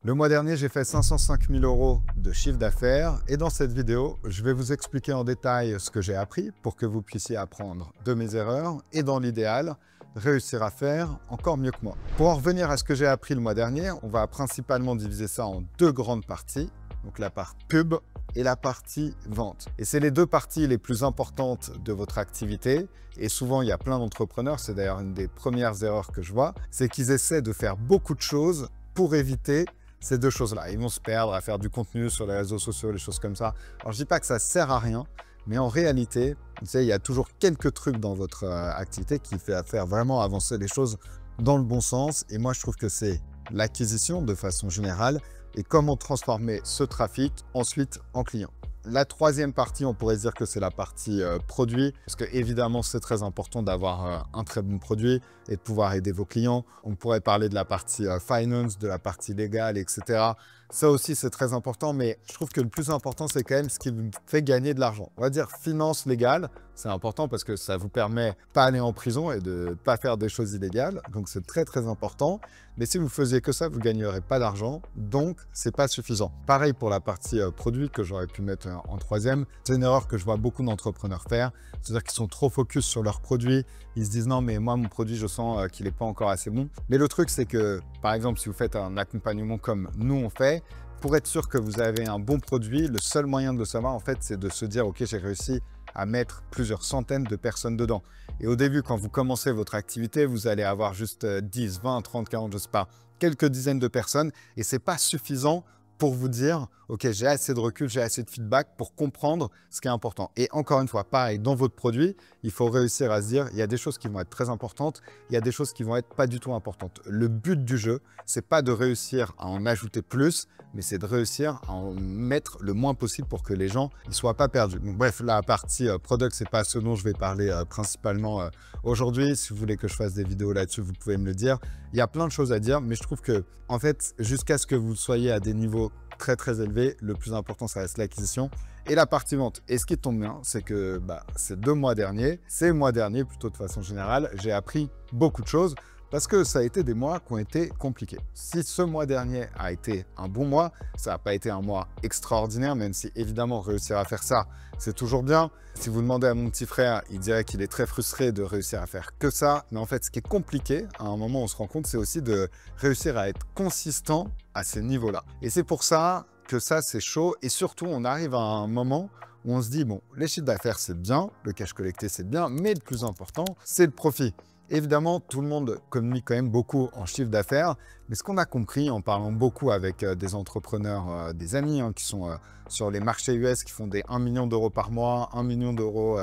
Le mois dernier, j'ai fait 505 000 € de chiffre d'affaires et dans cette vidéo, je vais vous expliquer en détail ce que j'ai appris pour que vous puissiez apprendre de mes erreurs et dans l'idéal, réussir à faire encore mieux que moi. Pour en revenir à ce que j'ai appris le mois dernier, on va principalement diviser ça en deux grandes parties, donc la partie pub et la partie vente. Et c'est les deux parties les plus importantes de votre activité. Et souvent, il y a plein d'entrepreneurs, c'est d'ailleurs une des premières erreurs que je vois, c'est qu'ils essaient de faire beaucoup de choses pour éviter ces deux choses-là. Ils vont se perdre à faire du contenu sur les réseaux sociaux, les choses comme ça. Alors, je dis pas que ça sert à rien, mais en réalité, tu sais, il y a toujours quelques trucs dans votre activité qui fait faire vraiment avancer les choses dans le bon sens. Et moi, je trouve que c'est l'acquisition de façon générale et comment transformer ce trafic ensuite en client. La troisième partie, on pourrait dire que c'est la partie produit, parce que évidemment, c'est très important d'avoir un très bon produit et de pouvoir aider vos clients. On pourrait parler de la partie finance, de la partie légale, etc. Ça aussi, c'est très important, mais je trouve que le plus important, c'est quand même ce qui vous fait gagner de l'argent. On va dire finance légale, c'est important parce que ça vous permet de ne pas aller en prison et de ne pas faire des choses illégales. Donc, c'est très, très important. Mais si vous faisiez que ça, vous ne gagnerez pas d'argent. Donc, ce n'est pas suffisant. Pareil pour la partie produit que j'aurais pu mettre en troisième. C'est une erreur que je vois beaucoup d'entrepreneurs faire. C'est-à-dire qu'ils sont trop focus sur leur produit. Ils se disent non, mais moi, mon produit, je sens qu'il n'est pas encore assez bon. Mais le truc, c'est que, par exemple, si vous faites un accompagnement comme nous, on fait, pour être sûr que vous avez un bon produit, le seul moyen de le savoir, en fait, c'est de se dire, OK, j'ai réussi à mettre plusieurs centaines de personnes dedans. Et au début, quand vous commencez votre activité, vous allez avoir juste 10, 20, 30, 40, je ne sais pas, quelques dizaines de personnes. Et ce n'est pas suffisant pour vous dire, OK, j'ai assez de recul, j'ai assez de feedback pour comprendre ce qui est important. Et encore une fois, pareil, dans votre produit, il faut réussir à se dire, il y a des choses qui vont être très importantes, il y a des choses qui vont être pas du tout importantes. Le but du jeu, c'est pas de réussir à en ajouter plus, mais c'est de réussir à en mettre le moins possible pour que les gens ne soient pas perdus. Donc, bref, la partie product, c'est pas ce dont je vais parler principalement aujourd'hui. Si vous voulez que je fasse des vidéos là-dessus, vous pouvez me le dire. Il y a plein de choses à dire, mais je trouve que, en fait, jusqu'à ce que vous soyez à des niveaux très très élevé, le plus important ça reste l'acquisition et la partie vente. Et ce qui tombe bien, c'est que ces mois derniers plutôt de façon générale, j'ai appris beaucoup de choses parce que ça a été des mois qui ont été compliqués. Si ce mois dernier a été un bon mois, ça n'a pas été un mois extraordinaire, même si évidemment réussir à faire ça, c'est toujours bien. Si vous demandez à mon petit frère, il dirait qu'il est très frustré de réussir à faire que ça. Mais en fait, ce qui est compliqué, à un moment on se rend compte, c'est aussi de réussir à être consistant à ces niveaux-là. Et c'est pour ça que ça, c'est chaud. Et surtout, on arrive à un moment où on se dit, bon, les chiffres d'affaires, c'est bien, le cash collecté, c'est bien, mais le plus important, c'est le profit. Évidemment, tout le monde communique quand même beaucoup en chiffre d'affaires, mais ce qu'on a compris en parlant beaucoup avec des entrepreneurs, des amis qui sont sur les marchés US, qui font des 1 million d'euros par mois, 1 million d'euros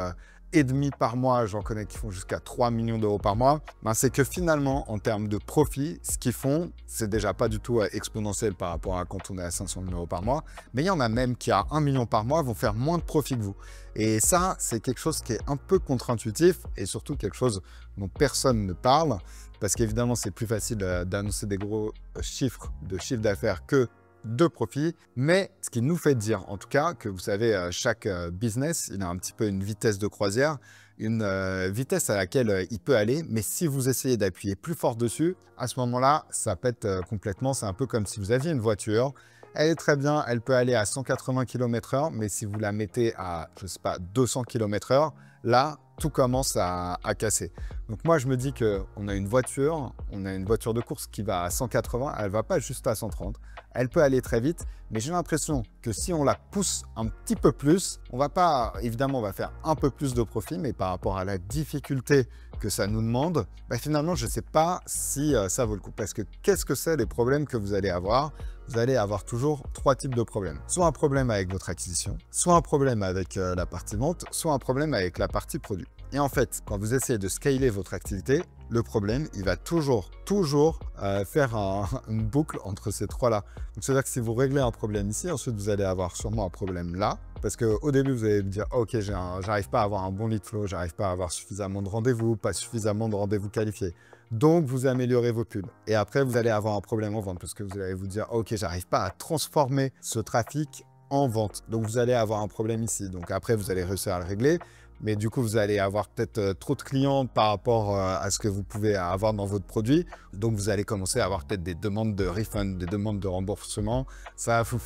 et demi par mois, j'en connais qui font jusqu'à 3 millions d'euros par mois, c'est que finalement, en termes de profit, ce qu'ils font, c'est déjà pas du tout exponentiel par rapport à quand on est à 500 000 euros par mois, mais il y en a même qui, à 1 million par mois, vont faire moins de profit que vous. Et ça, c'est quelque chose qui est un peu contre-intuitif et surtout quelque chose dont personne ne parle, parce qu'évidemment, c'est plus facile d'annoncer des gros chiffres de chiffre d'affaires que de profit, mais ce qui nous fait dire en tout cas que vous savez, chaque business, il a un petit peu une vitesse de croisière, une vitesse à laquelle il peut aller, mais si vous essayez d'appuyer plus fort dessus, à ce moment-là, ça pète complètement. C'est un peu comme si vous aviez une voiture, elle est très bien, elle peut aller à 180 km/h, mais si vous la mettez à, je sais pas, 200 km/h, là, tout commence à casser. Donc moi, je me dis qu'on a une voiture de course qui va à 180, elle ne va pas juste à 130. Elle peut aller très vite, mais j'ai l'impression que si on la pousse un petit peu plus, on va pas, évidemment, on va faire un peu plus de profit, mais par rapport à la difficulté que ça nous demande, finalement, je ne sais pas si ça vaut le coup. Parce que qu'est-ce que c'est les problèmes que vous allez avoir? Vous allez avoir toujours trois types de problèmes. Soit un problème avec votre acquisition, soit un problème avec la partie vente, soit un problème avec la partie produit. Et en fait, quand vous essayez de scaler votre activité, le problème, il va toujours faire une boucle entre ces trois-là. Donc, c'est-à-dire que si vous réglez un problème ici, ensuite, vous allez avoir sûrement un problème là. Parce qu'au début, vous allez vous dire, OK, j'arrive pas à avoir un bon lead flow, j'arrive pas à avoir suffisamment de rendez-vous, pas suffisamment de rendez-vous qualifiés. Donc, vous améliorez vos pubs. Et après, vous allez avoir un problème en vente parce que vous allez vous dire, OK, j'arrive pas à transformer ce trafic en vente. Donc, vous allez avoir un problème ici. Donc, après, vous allez réussir à le régler. mais du coup, vous allez avoir peut-être trop de clients par rapport à ce que vous pouvez avoir dans votre produit. Donc, vous allez commencer à avoir peut-être des demandes de refund, des demandes de remboursement. Ça va vous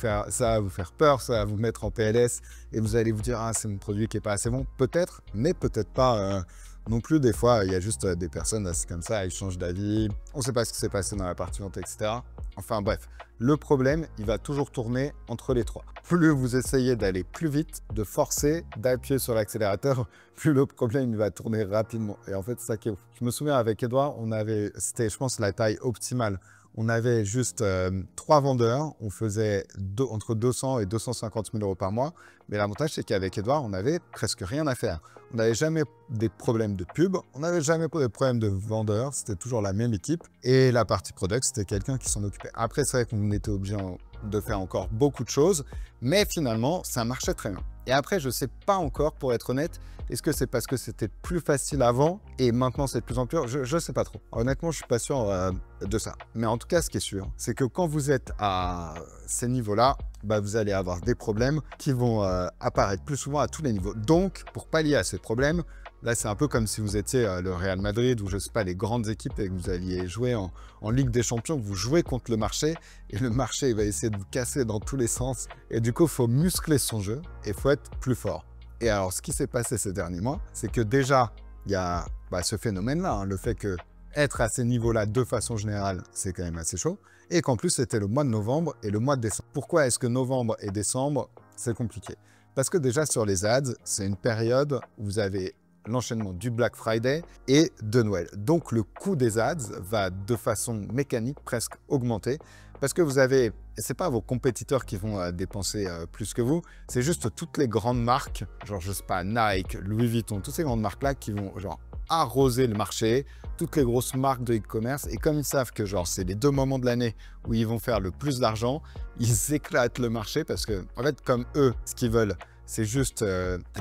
faire peur, ça va vous mettre en PLS et vous allez vous dire, ah, c'est mon produit qui n'est pas assez bon. Peut-être, mais peut-être pas. Non plus, des fois, il y a juste des personnes, c'est comme ça, ils changent d'avis, on ne sait pas ce qui s'est passé dans la partie vente, etc. Enfin bref, le problème, il va toujours tourner entre les trois. Plus vous essayez d'aller plus vite, de forcer, d'appuyer sur l'accélérateur, plus le problème il va tourner rapidement. Et en fait, c'est ça qui est ouf. Je me souviens avec Edouard, c'était je pense la taille optimale. On avait juste 3 vendeurs, on faisait entre 200 et 250 000 € par mois. Mais l'avantage, c'est qu'avec Edouard, on n'avait presque rien à faire. On n'avait jamais des problèmes de pub, on n'avait jamais des problèmes de vendeurs, c'était toujours la même équipe. Et la partie product, c'était quelqu'un qui s'en occupait. Après, c'est vrai qu'on était obligé de faire encore beaucoup de choses, mais finalement, ça marchait très bien. Et après, je ne sais pas encore, pour être honnête, est-ce que c'est parce que c'était plus facile avant et maintenant c'est de plus en plus? Je ne sais pas trop. Honnêtement, je ne suis pas sûr de ça. Mais en tout cas, ce qui est sûr, c'est que quand vous êtes à ces niveaux-là, bah, vous allez avoir des problèmes qui vont apparaître plus souvent à tous les niveaux. Donc, pour pallier à ces problèmes, là, c'est un peu comme si vous étiez le Real Madrid ou je ne sais pas, les grandes équipes et que vous alliez jouer en Ligue des Champions, vous jouez contre le marché et le marché il va essayer de vous casser dans tous les sens. Et du coup, il faut muscler son jeu et il faut être plus fort. Et alors, ce qui s'est passé ces derniers mois, c'est que déjà, il y a ce phénomène-là, hein, le fait que être à ces niveaux-là de façon générale, c'est quand même assez chaud. Et qu'en plus, c'était le mois de novembre et le mois de décembre. Pourquoi est-ce que novembre et décembre, c'est compliqué? Parce que déjà, sur les ads, c'est une période où vous avez l'enchaînement du Black Friday et de Noël. Donc, le coût des ads va de façon mécanique presque augmenter parce que vous avez, c'est pas vos compétiteurs qui vont dépenser plus que vous, c'est juste toutes les grandes marques, genre je sais pas, Nike, Louis Vuitton, toutes ces grandes marques-là qui vont genre arroser le marché, toutes les grosses marques de e-commerce, et comme ils savent que genre c'est les 2 moments de l'année où ils vont faire le plus d'argent, ils éclatent le marché parce que en fait comme eux, ce qu'ils veulent, c'est juste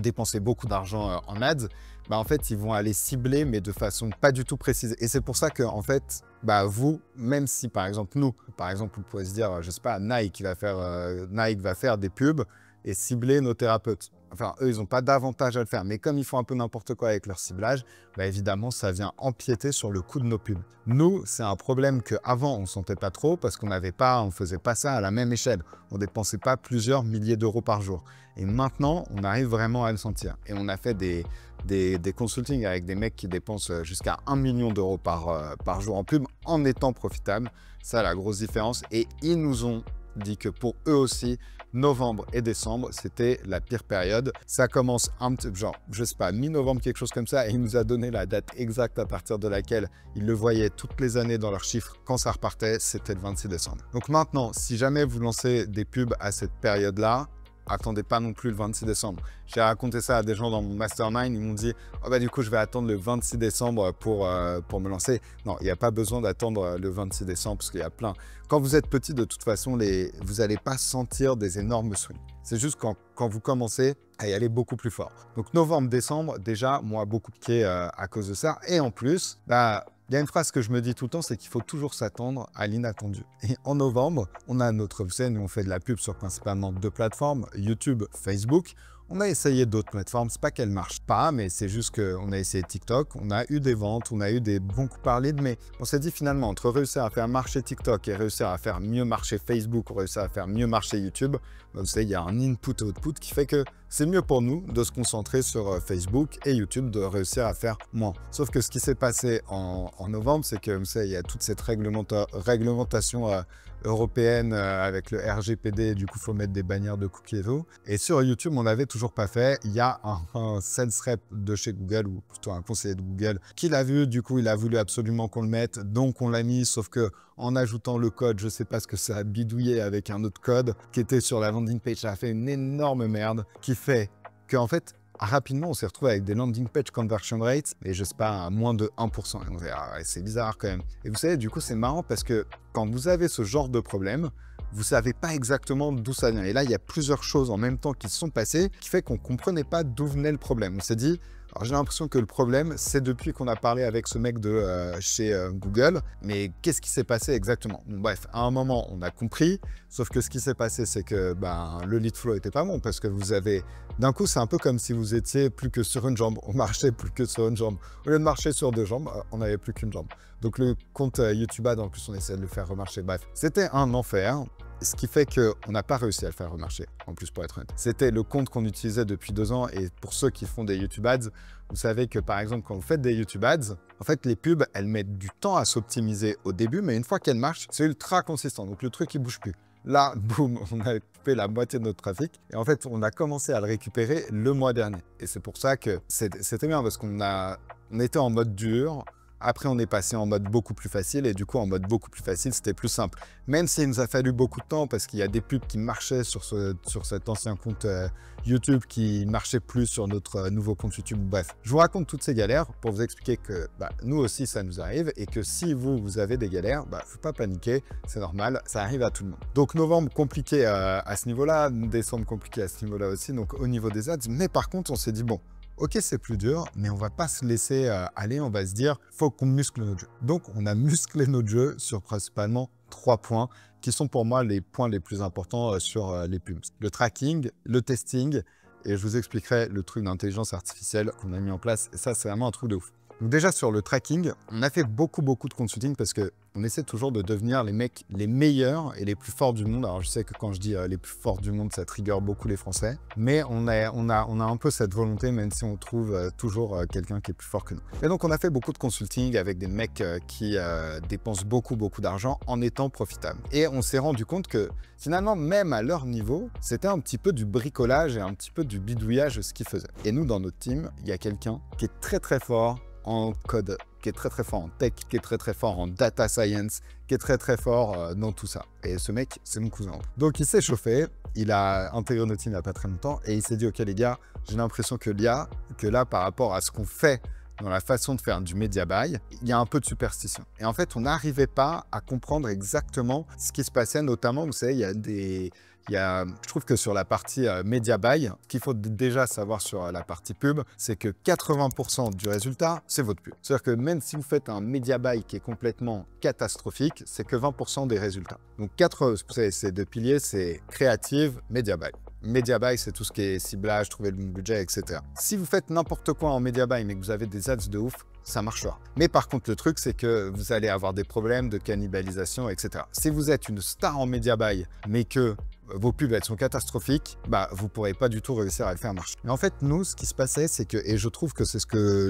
dépenser beaucoup d'argent en ads, bah en fait, ils vont aller cibler, mais de façon pas du tout précise. Et c'est pour ça que, en fait, bah vous, même si par exemple nous, par exemple, vous pouvez se dire, je sais pas, Nike va faire des pubs et cibler nos thérapeutes. Enfin, eux, ils n'ont pas d'avantage à le faire. Mais comme ils font un peu n'importe quoi avec leur ciblage, bah évidemment, ça vient empiéter sur le coût de nos pubs. Nous, c'est un problème qu'avant, on ne sentait pas trop parce qu'on ne faisait pas ça à la même échelle. On ne dépensait pas plusieurs milliers d'euros par jour. Et maintenant, on arrive vraiment à le sentir. Et on a fait des consultings avec des mecs qui dépensent jusqu'à 1 million d'euros par jour en pub en étant profitables. Ça, la grosse différence. Et ils nous ont dit que pour eux aussi, novembre et décembre, c'était la pire période. Ça commence genre, je sais pas, mi-novembre, quelque chose comme ça, et il nous a donné la date exacte à partir de laquelle ils le voyaient toutes les années dans leurs chiffres. Quand ça repartait, c'était le 26 décembre. Donc maintenant, si jamais vous lancez des pubs à cette période-là, attendez pas non plus le 26 décembre. J'ai raconté ça à des gens dans mon mastermind, ils m'ont dit oh bah du coup je vais attendre le 26 décembre pour me lancer. Non, il n'y a pas besoin d'attendre le 26 décembre parce qu'il y a plein. Quand vous êtes petit, de toute façon, vous n'allez pas sentir des énormes swings. C'est juste quand vous commencez à y aller beaucoup plus fort. Donc novembre, décembre, déjà, moi, beaucoup piqué à cause de ça. Et en plus, bah, il y a une phrase que je me dis tout le temps, c'est qu'il faut toujours s'attendre à l'inattendu. Et en novembre, on a notre scène où on fait de la pub sur principalement 2 plateformes, YouTube, Facebook. On a essayé d'autres plateformes, c'est pas qu'elles marchent pas, mais c'est juste qu'on a essayé TikTok, on a eu des ventes, on a eu des bons coups par lead, mais on s'est dit finalement, entre réussir à faire marcher TikTok et réussir à faire mieux marcher Facebook ou réussir à faire mieux marcher YouTube, vous savez, il y a un input-output qui fait que c'est mieux pour nous de se concentrer sur Facebook et YouTube, de réussir à faire moins. Sauf que ce qui s'est passé en novembre, c'est que vous savez, il y a toute cette réglementation européenne avec le RGPD, du coup il faut mettre des bannières de cookies et tout. Et sur YouTube, on n'avait toujours pas fait. Il y a un sales rep de chez Google, ou plutôt un conseiller de Google, qui l'a vu, du coup il a voulu absolument qu'on le mette, donc on l'a mis, sauf que en ajoutant le code, je ne sais pas ce que ça a bidouillé avec un autre code qui était sur la landing page, ça a fait une énorme merde qui fait qu'en fait, rapidement, on s'est retrouvé avec des landing page conversion rates, et je sais pas, à moins de 1%. Et on se dit, ah ouais, c'est bizarre quand même. Et vous savez, du coup, c'est marrant parce que quand vous avez ce genre de problème, vous savez pas exactement d'où ça vient. Et là, il y a plusieurs choses en même temps qui se sont passées qui fait qu'on comprenait pas d'où venait le problème. On s'est dit, Alors j'ai l'impression que le problème, c'est depuis qu'on a parlé avec ce mec de chez Google, mais qu'est-ce qui s'est passé exactement? Bon, bref, à un moment, on a compris, sauf que ce qui s'est passé, c'est que le lead flow était pas bon, parce que vous avez, d'un coup, c'est un peu comme si vous étiez plus que sur une jambe, on marchait plus que sur une jambe. Au lieu de marcher sur deux jambes, on n'avait plus qu'une jambe. Donc le compte YouTube Ads, en plus, on essayait de le faire remarcher. Bref, c'était un enfer. Ce qui fait qu'on n'a pas réussi à le faire remarcher, en plus pour être honnête. C'était le compte qu'on utilisait depuis 2 ans et pour ceux qui font des YouTube Ads, vous savez que par exemple quand vous faites des YouTube Ads, en fait les pubs, elles mettent du temps à s'optimiser au début, mais une fois qu'elles marchent, c'est ultra consistant, donc le truc il bouge plus. Là, boum, on a fait la moitié de notre trafic et en fait on a commencé à le récupérer le mois dernier. Et c'est pour ça que c'était bien parce qu'on était en mode dur. Après, on est passé en mode beaucoup plus facile et du coup, en mode beaucoup plus facile, c'était plus simple. Même s'il nous a fallu beaucoup de temps parce qu'il y a des pubs qui marchaient sur cet ancien compte YouTube qui ne marchaient plus sur notre nouveau compte YouTube. Bref, je vous raconte toutes ces galères pour vous expliquer que nous aussi, ça nous arrive et que si vous avez des galères, il ne faut pas paniquer, c'est normal, ça arrive à tout le monde. Donc, novembre compliqué à ce niveau-là, décembre compliqué à ce niveau-là aussi, donc au niveau des ads. Mais par contre, on s'est dit, bon, ok, c'est plus dur, mais on va pas se laisser aller, on va se dire, faut qu'on muscle notre jeu. Donc, on a musclé notre jeu sur principalement 3 points qui sont pour moi les points les plus importants sur les pubs. Le tracking, le testing, et je vous expliquerai le truc d'intelligence artificielle qu'on a mis en place. Et ça, c'est vraiment un truc de ouf. Donc déjà, sur le tracking, on a fait beaucoup de consulting parce qu'on essaie toujours de devenir les mecs les meilleurs et les plus forts du monde. Alors, je sais que quand je dis les plus forts du monde, ça trigger beaucoup les Français. Mais on a un peu cette volonté, même si on trouve toujours quelqu'un qui est plus fort que nous. Et donc, on a fait beaucoup de consulting avec des mecs qui dépensent beaucoup d'argent en étant profitables. Et on s'est rendu compte que finalement, même à leur niveau, c'était un petit peu du bricolage et un petit peu du bidouillage ce qu'ils faisaient. Et nous, dans notre team, il y a quelqu'un qui est très fort en code, qui est très fort en tech, qui est très fort en data science, qui est très fort dans tout ça. Et ce mec, c'est mon cousin. Donc il s'est chauffé, il a intégré notre team il n'y a pas très longtemps et il s'est dit, ok les gars, j'ai l'impression que là, par rapport à ce qu'on fait dans la façon de faire du media buy, il y a un peu de superstition. Et en fait, on n'arrivait pas à comprendre exactement ce qui se passait, notamment, vous savez, je trouve que sur la partie media buy, ce qu'il faut déjà savoir sur la partie pub, c'est que 80% du résultat, c'est votre pub. C'est-à-dire que même si vous faites un media buy qui est complètement catastrophique, c'est que 20% des résultats. Donc, vous savez, ces 2 piliers, c'est créative, media buy. Media buy, c'est tout ce qui est ciblage, trouver le bon budget, etc. Si vous faites n'importe quoi en media buy, mais que vous avez des ads de ouf, ça marchera. Mais par contre, le truc, c'est que vous allez avoir des problèmes de cannibalisation, etc. Si vous êtes une star en media buy, mais que vos pubs elles sont catastrophiques, vous ne pourrez pas du tout réussir à le faire marcher. Mais en fait, nous, ce qui se passait, c'est que, et je trouve que c'est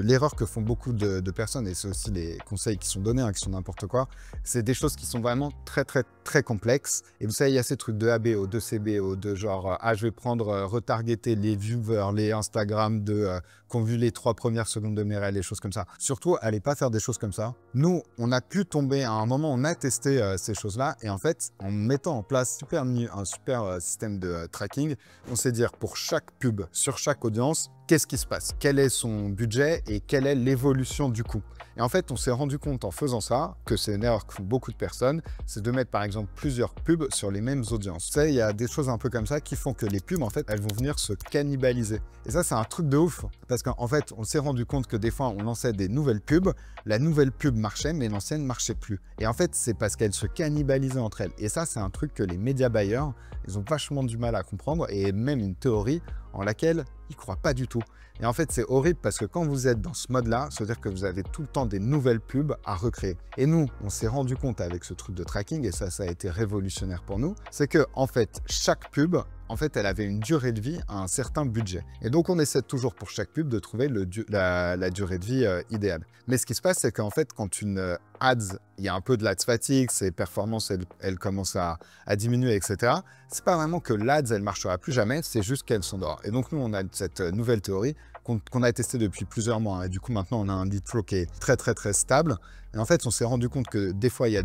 l'erreur que font beaucoup de personnes, et c'est aussi les conseils qui sont donnés, qui sont n'importe quoi, c'est des choses qui sont vraiment très complexes. Et vous savez, il y a ces trucs de ABO, de CBO, de genre, je vais prendre, retargeter les viewers, les Instagram qui ont vu les 3 premières secondes de mes réels, les choses comme ça. Surtout, allez pas faire des choses comme ça. Nous, on a pu tomber à un moment, on a testé ces choses-là, et en fait, en mettant en place un super système de tracking, on sait dire pour chaque pub, sur chaque audience, qu'est-ce qui se passe, quel est son budget et quelle est l'évolution du coût. Et en fait, on s'est rendu compte en faisant ça, que c'est une erreur que font beaucoup de personnes, c'est de mettre par exemple plusieurs pubs sur les mêmes audiences. Vous savez, il y a des choses un peu comme ça qui font que les pubs, en fait, elles vont venir se cannibaliser. Et ça, c'est un truc de ouf, parce qu'en fait, on s'est rendu compte que des fois, on lançait des nouvelles pubs, la nouvelle pub marchait, mais l'ancienne ne marchait plus. Et en fait, c'est parce qu'elles se cannibalisaient entre elles. Et ça, c'est un truc que les média buyers, ils ont vachement du mal à comprendre, et même une théorie en laquelle ils ne croient pas du tout. Et en fait, c'est horrible parce que quand vous êtes dans ce mode-là, c'est-à-dire que vous avez tout le temps des nouvelles pubs à recréer. Et nous, on s'est rendu compte avec ce truc de tracking, et ça a été révolutionnaire pour nous, c'est que en fait, chaque pub, en fait, elle avait une durée de vie à un certain budget. Et donc, on essaie toujours pour chaque pub de trouver la durée de vie idéale. Mais ce qui se passe, c'est qu'en fait, quand une ads, il y a un peu de l'ADS fatigue, ses performances, elles commencent à diminuer, etc. C'est pas vraiment que l'ADS, elle marchera plus jamais, c'est juste qu'elle s'endort. Et donc, nous, on a cette nouvelle théorie qu'on a testée depuis plusieurs mois. Et du coup, maintenant, on a un lead flow qui est très stable. Et en fait, on s'est rendu compte que des fois, il y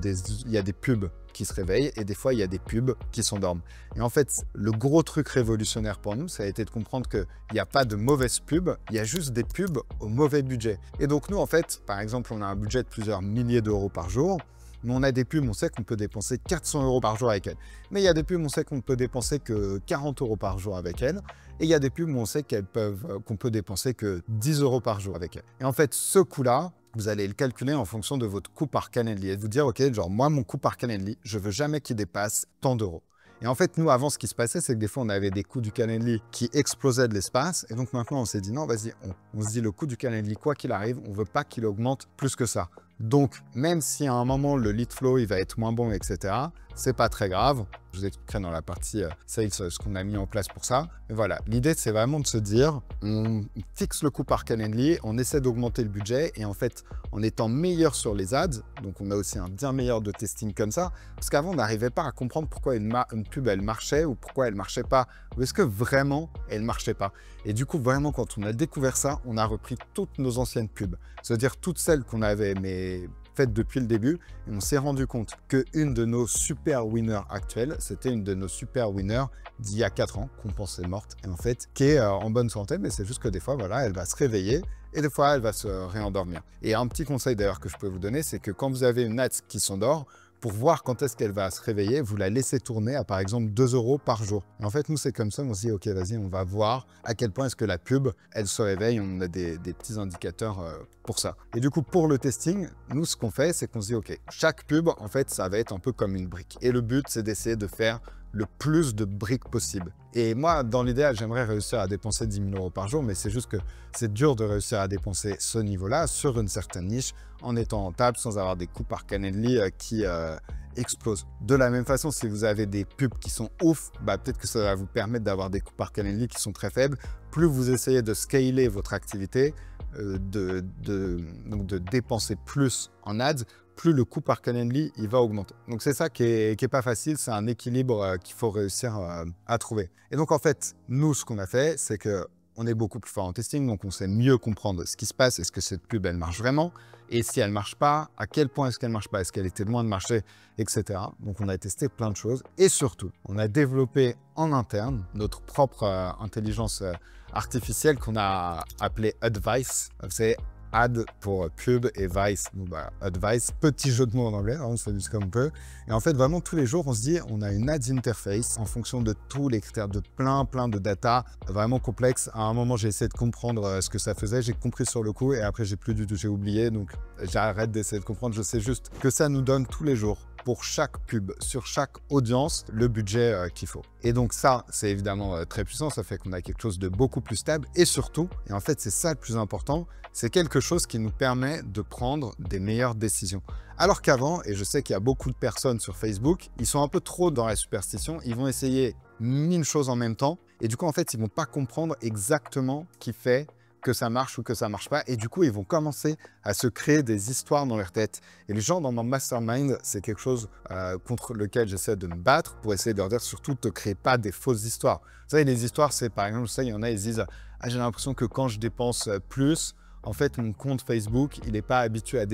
a des pubs qui se réveillent et des fois, il y a des pubs qui s'endorment. Et en fait, le gros truc révolutionnaire pour nous, ça a été de comprendre qu'il n'y a pas de mauvaises pubs, il y a juste des pubs au mauvais budget. Et donc, nous, en fait, par exemple, on a un budget de plusieurs milliers d'euros par jour. mais on a des pubs, on sait qu'on peut dépenser 400 € par jour avec elles. Mais il y a des pubs, on sait qu'on ne peut dépenser que 40 € par jour avec elles. Et il y a des pubs où on sait qu'on peut dépenser que 10 € par jour avec elles. Et en fait, ce coût-là, vous allez le calculer en fonction de votre coût par Calendly et de vous dire, OK, genre moi, mon coût par Calendly, je veux jamais qu'il dépasse tant d'euros. Et en fait, nous, avant, ce qui se passait, c'est que des fois, on avait des coûts du Calendly qui explosaient de l'espace. Et donc maintenant, on s'est dit, non, vas-y, on se dit, le coût du Calendly, quoi qu'il arrive, on ne veut pas qu'il augmente plus que ça. Donc, même si à un moment, le lead flow, il va être moins bon, etc., c'est pas très grave. Je vous expliquerai dans la partie sales ce qu'on a mis en place pour ça. Mais voilà, l'idée, c'est vraiment de se dire, on fixe le coût par Calendly, on essaie d'augmenter le budget et en fait, en étant meilleur sur les ads, donc on a aussi un bien meilleur de testing comme ça, parce qu'avant, on n'arrivait pas à comprendre pourquoi une pub, elle marchait ou pourquoi elle marchait pas, ou est-ce que vraiment, elle marchait pas. Et du coup, vraiment, quand on a découvert ça, on a repris toutes nos anciennes pubs, c'est-à-dire toutes celles qu'on avait faites depuis le début, et on s'est rendu compte qu'une de nos super winners actuelles, c'était une de nos super winners d'il y a 4 ans, qu'on pensait morte, et en fait, qui est en bonne santé, mais c'est juste que des fois, voilà, elle va se réveiller, et des fois, elle va se réendormir. Et un petit conseil d'ailleurs que je peux vous donner, c'est que quand vous avez une ad qui s'endort, pour voir quand est-ce qu'elle va se réveiller, vous la laissez tourner à par exemple 2 € par jour. Et en fait, nous, c'est comme ça, on se dit, OK, vas-y, on va voir à quel point est-ce que la pub, elle se réveille. On a des petits indicateurs pour ça. Et du coup, pour le testing, nous, ce qu'on fait, c'est qu'on se dit, OK, chaque pub, en fait, ça va être un peu comme une brique. Et le but, c'est d'essayer de faire le plus de briques possible. Et moi, dans l'idéal, j'aimerais réussir à dépenser 10 000 € par jour, mais c'est juste que c'est dur de réussir à dépenser ce niveau-là sur une certaine niche en étant rentable sans avoir des coûts par Calendly qui explosent. De la même façon, si vous avez des pubs qui sont ouf, bah, peut-être que ça va vous permettre d'avoir des coûts par Calendly qui sont très faibles. Plus vous essayez de scaler votre activité, donc de dépenser plus en ads, plus le coût par Calendly, il va augmenter. Donc c'est ça qui est pas facile, c'est un équilibre qu'il faut réussir à trouver. Et donc en fait, nous, ce qu'on a fait, c'est que on est beaucoup plus fort en testing, donc on sait mieux comprendre ce qui se passe, est-ce que cette pub, elle marche vraiment, et si elle ne marche pas, à quel point est-ce qu'elle ne marche pas, est-ce qu'elle était loin de marcher, etc. Donc on a testé plein de choses, et surtout, on a développé en interne notre propre intelligence artificielle qu'on a appelée Advice. C'est Ad pour pub et Vice, bon bah, Advice, petit jeu de mots en anglais, hein, on s'amuse comme on peut. Et en fait, vraiment, tous les jours, on se dit, on a une ads interface en fonction de tous les critères, de plein de data vraiment complexes. À un moment, j'ai essayé de comprendre ce que ça faisait, j'ai compris sur le coup et après, j'ai plus du tout, j'ai oublié. Donc, j'arrête d'essayer de comprendre. Je sais juste que ça nous donne tous les jours, pour chaque pub, sur chaque audience, le budget qu'il faut. Et donc ça, c'est évidemment très puissant, ça fait qu'on a quelque chose de beaucoup plus stable et surtout, et en fait c'est ça le plus important, c'est quelque chose qui nous permet de prendre des meilleures décisions. Alors qu'avant, et je sais qu'il y a beaucoup de personnes sur Facebook, ils sont un peu trop dans la superstition, ils vont essayer 1000 choses en même temps et du coup en fait ils vont pas comprendre exactement qui fait que ça marche ou que ça marche pas. Et du coup, ils vont commencer à se créer des histoires dans leur tête. Et les gens dans mon mastermind, c'est quelque chose contre lequel j'essaie de me battre pour essayer de leur dire surtout ne crée pas des fausses histoires. Vous savez, les histoires, c'est par exemple, ça, il y en a, ils disent « Ah, j'ai l'impression que quand je dépense plus, en fait, mon compte Facebook, il n'est pas habitué à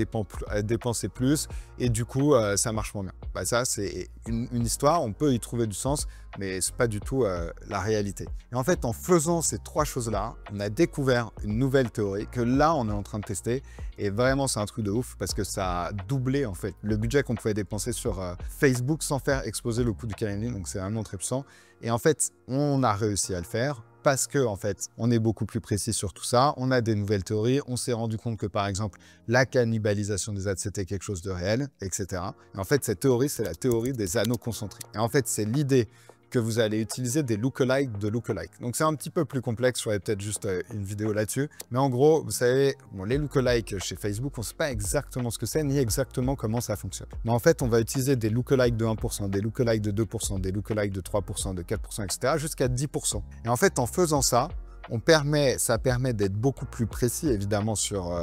dépenser plus et du coup, ça marche moins bien. » Bah, ça, c'est une histoire, on peut y trouver du sens, mais ce n'est pas du tout la réalité. Et en fait, en faisant ces 3 choses-là, on a découvert une nouvelle théorie que là, on est en train de tester. Et vraiment, c'est un truc de ouf parce que ça a doublé en fait le budget qu'on pouvait dépenser sur Facebook sans faire exploser le coût du Calendly. Donc, c'est vraiment très puissant. Et en fait, on a réussi à le faire parce que en fait, on est beaucoup plus précis sur tout ça. On a des nouvelles théories. On s'est rendu compte que, par exemple, la cannibalisation des ads, c'était quelque chose de réel, etc. Et en fait, cette théorie, c'est la théorie des anneaux concentriques. Et en fait, c'est l'idée que vous allez utiliser des lookalikes de lookalikes. Donc, c'est un petit peu plus complexe. Je ferai peut-être juste une vidéo là-dessus. Mais en gros, vous savez, bon, les lookalikes chez Facebook, on ne sait pas exactement ce que c'est ni exactement comment ça fonctionne. Mais en fait, on va utiliser des lookalikes de 1%, des lookalikes de 2%, des lookalikes de 3%, de 4%, etc. jusqu'à 10%. Et en fait, en faisant ça, ça permet d'être beaucoup plus précis, évidemment, sur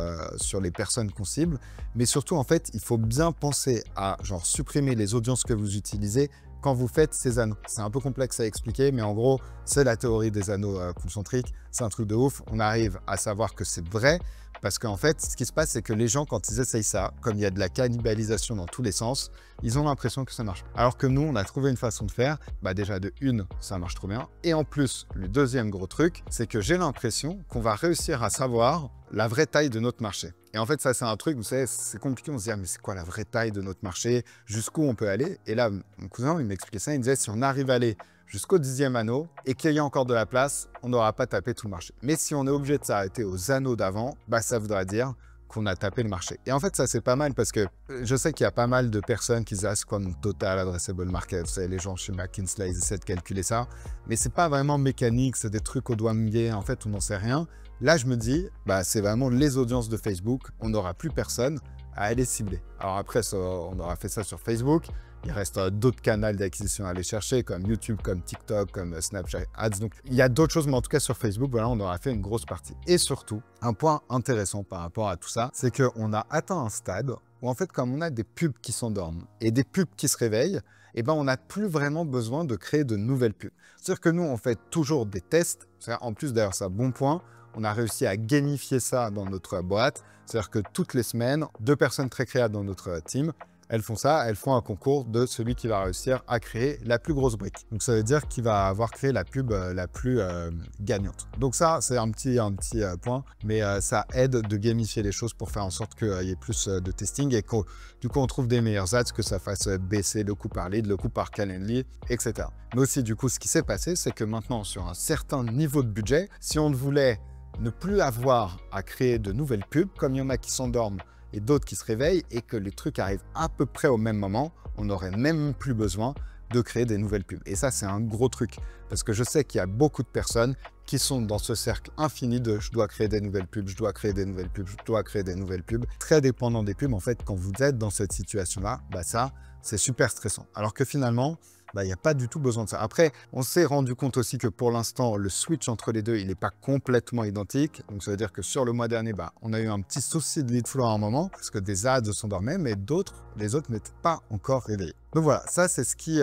les personnes qu'on cible. Mais surtout, en fait, il faut bien penser à genre supprimer les audiences que vous utilisez quand vous faites ces anneaux. C'est un peu complexe à expliquer, mais en gros, c'est la théorie des anneaux concentriques. C'est un truc de ouf. On arrive à savoir que c'est vrai parce qu'en fait, ce qui se passe, c'est que les gens, quand ils essayent ça, comme il y a de la cannibalisation dans tous les sens, ils ont l'impression que ça marche. Alors que nous, on a trouvé une façon de faire. Bah déjà, de une, ça marche trop bien. Et en plus, le deuxième gros truc, c'est que j'ai l'impression qu'on va réussir à savoir la vraie taille de notre marché. Et en fait, ça, c'est un truc, vous savez, c'est compliqué. On se dit, ah, mais c'est quoi la vraie taille de notre marché? Jusqu'où on peut aller? Et là, mon cousin, il m'expliquait ça. Il me disait, si on arrive à aller jusqu'au 10e anneau et qu'il y a encore de la place, on n'aura pas tapé tout le marché. Mais si on est obligé de s'arrêter aux anneaux d'avant, bah, ça voudra dire qu'on a tapé le marché. Et en fait, ça, c'est pas mal parce que je sais qu'il y a pas mal de personnes qui disent, ah, c'est comme Total Addressable Market. Vous savez, les gens chez McKinsey, ils essaient de calculer ça. Mais c'est pas vraiment mécanique, c'est des trucs au doigt mouillé. En fait, on n'en sait rien. Là, je me dis, bah, c'est vraiment les audiences de Facebook. On n'aura plus personne à aller cibler. Alors après, ça, on aura fait ça sur Facebook. Il reste d'autres canaux d'acquisition à aller chercher, comme YouTube, comme TikTok, comme Snapchat Ads. Donc, il y a d'autres choses, mais en tout cas, sur Facebook, voilà, on aura fait une grosse partie. Et surtout, un point intéressant par rapport à tout ça, c'est qu'on a atteint un stade où, en fait, comme on a des pubs qui s'endorment et des pubs qui se réveillent, eh ben, on n'a plus vraiment besoin de créer de nouvelles pubs. C'est-à-dire que nous, on fait toujours des tests. En plus, d'ailleurs, c'est un bon point. On a réussi à gamifier ça dans notre boîte. C'est-à-dire que toutes les semaines, 2 personnes très créables dans notre team, elles font ça, elles font un concours de celui qui va réussir à créer la plus grosse brique. Donc ça veut dire qu'il va avoir créé la pub la plus gagnante. Donc ça, c'est un petit point, mais ça aide de gamifier les choses pour faire en sorte qu'il y ait plus de testing et que du coup on trouve des meilleurs ads, que ça fasse baisser le coût par lead, le coût par Calendly, etc. Mais aussi du coup, ce qui s'est passé, c'est que maintenant sur un certain niveau de budget, si on voulait ne plus avoir à créer de nouvelles pubs, comme il y en a qui s'endorment et d'autres qui se réveillent et que les trucs arrivent à peu près au même moment, on n'aurait même plus besoin de créer des nouvelles pubs. Et ça, c'est un gros truc parce que je sais qu'il y a beaucoup de personnes qui sont dans ce cercle infini de je dois créer des nouvelles pubs, je dois créer des nouvelles pubs, je dois créer des nouvelles pubs. Très dépendant des pubs, en fait, quand vous êtes dans cette situation-là, bah ça, c'est super stressant. Alors que finalement, il n'y a pas du tout besoin de ça. Après, on s'est rendu compte aussi que pour l'instant, le switch entre les deux, il n'est pas complètement identique. Donc, ça veut dire que sur le mois dernier, on a eu un petit souci de lead flow à un moment parce que des ads s'endormaient, mais les autres n'étaient pas encore réveillés. Donc voilà, ça, c'est ce qui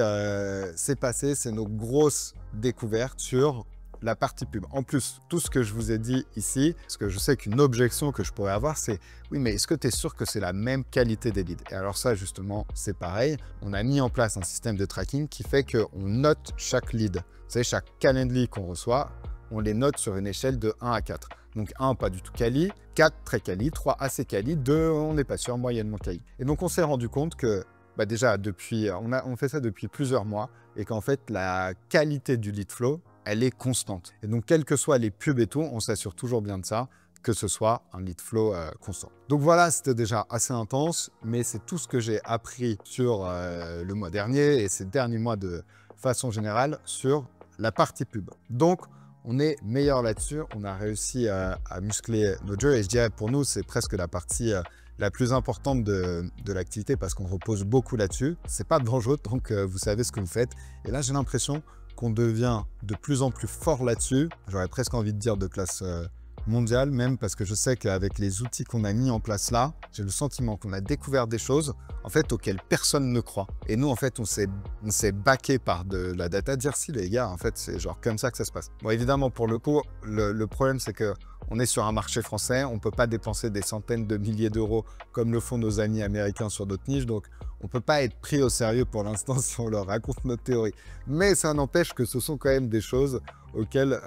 s'est passé. C'est nos grosses découvertes sur la partie pub. En plus, tout ce que je vous ai dit ici, parce que je sais qu'une objection que je pourrais avoir, c'est oui, mais est-ce que tu es sûr que c'est la même qualité des leads? Et alors ça, justement, c'est pareil. On a mis en place un système de tracking qui fait qu'on note chaque lead. Vous savez, chaque Calendly qu'on reçoit, on les note sur une échelle de 1 à 4. Donc 1, pas du tout quali, 4, très quali, 3, assez quali, 2, on n'est pas sûr, moyennement quali. Et donc, on s'est rendu compte que déjà, on fait ça depuis plusieurs mois et qu'en fait, la qualité du lead flow, elle est constante. Et donc, quelles que soient les pubs et tout, on s'assure toujours bien de ça, que ce soit un lead flow constant. Donc voilà, c'était déjà assez intense, mais c'est tout ce que j'ai appris sur le mois dernier et ces derniers mois de façon générale sur la partie pub. Donc, on est meilleur là-dessus. On a réussi à muscler notre jeu et je dirais pour nous, c'est presque la partie la plus importante de l'activité parce qu'on repose beaucoup là-dessus. C'est pas dangereux tant que vous savez ce que vous faites. Et là, j'ai l'impression qu'on devient de plus en plus fort là-dessus. J'aurais presque envie de dire de classe mondiale même parce que je sais qu'avec les outils qu'on a mis en place là, j'ai le sentiment qu'on a découvert des choses en fait auxquelles personne ne croit. Et nous en fait on s'est backé par de la data, dire si les gars en fait c'est genre comme ça que ça se passe. Bon évidemment pour le coup le problème c'est que on est sur un marché français, on ne peut pas dépenser des centaines de milliers d'euros comme le font nos amis américains sur d'autres niches, donc on ne peut pas être pris au sérieux pour l'instant si on leur raconte notre théorie. Mais ça n'empêche que ce sont quand même des choses auxquelles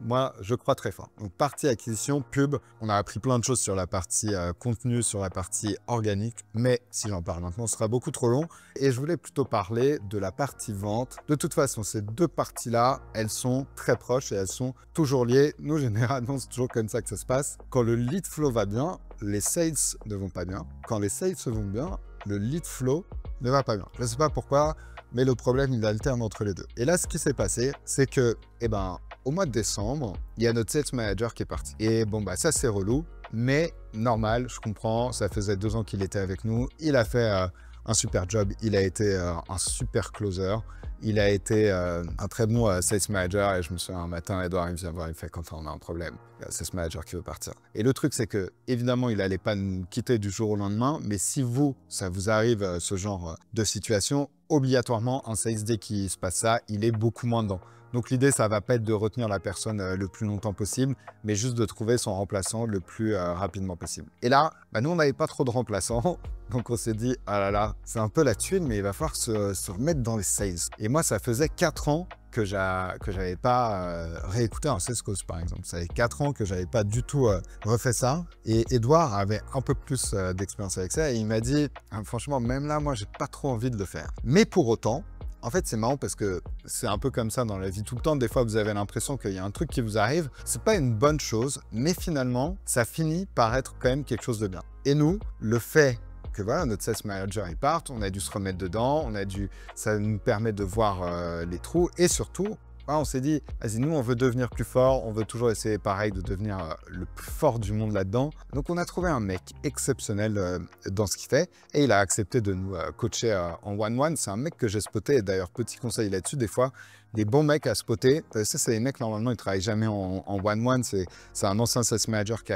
moi je crois très fort. Donc partie acquisition, pub, on a appris plein de choses sur la partie contenu, sur la partie organique, mais si j'en parle maintenant, ce sera beaucoup trop long. Et je voulais plutôt parler de la partie vente. De toute façon, ces deux parties-là, elles sont très proches et elles sont toujours liées. Nous, généralement, c'est toujours comme ça que ça se passe. Quand le lead flow va bien, les sales ne vont pas bien. Quand les sales vont bien, le lead flow ne va pas bien. Je ne sais pas pourquoi, mais le problème, il alterne entre les deux. Et là, ce qui s'est passé, c'est que, au mois de décembre, il y a notre sales manager qui est parti. Et bon, ça, c'est relou, mais normal, je comprends. Ça faisait 2 ans qu'il était avec nous. Il a fait un super job. Il a été un super closer. Il a été un très bon sales manager. Et je me souviens, un matin, Edouard, il vient voir, il me fait « Quentin, on a un problème. Il y a un sales manager qui veut partir. » Et le truc, c'est que, évidemment, il n'allait pas nous quitter du jour au lendemain. Mais si ça vous arrive ce genre de situation, obligatoirement, un sales, dès qu'il se passe ça, il est beaucoup moins dedans. Donc l'idée, ça va pas être de retenir la personne le plus longtemps possible, mais juste de trouver son remplaçant le plus rapidement possible. Et là, nous, on n'avait pas trop de remplaçants, donc on s'est dit, ah là là, c'est un peu la thune, mais il va falloir se remettre dans les sales. Et moi, ça faisait 4 ans que j'avais pas réécouté un Sales Coach, par exemple. Ça fait 4 ans que j'avais pas du tout refait ça. Et Edouard avait un peu plus d'expérience avec ça. Et il m'a dit, ah, franchement, même là, moi, j'ai pas trop envie de le faire. Mais pour autant, en fait, c'est marrant parce que c'est un peu comme ça dans la vie tout le temps. Des fois, vous avez l'impression qu'il y a un truc qui vous arrive. C'est pas une bonne chose, mais finalement, ça finit par être quand même quelque chose de bien. Et nous, le fait que voilà, notre sales manager il parte, on a dû se remettre dedans, ça nous permet de voir les trous et surtout, on s'est dit, vas-y, nous, on veut devenir plus fort, on veut toujours essayer, pareil, de devenir le plus fort du monde là-dedans. Donc, on a trouvé un mec exceptionnel dans ce qu'il fait et il a accepté de nous coacher en one-one. C'est un mec que j'ai spoté et d'ailleurs, petit conseil là-dessus, des fois, des bons mecs à spotter, ça, c'est des mecs, normalement, ils ne travaillent jamais en one-one. C'est un ancien sales manager qui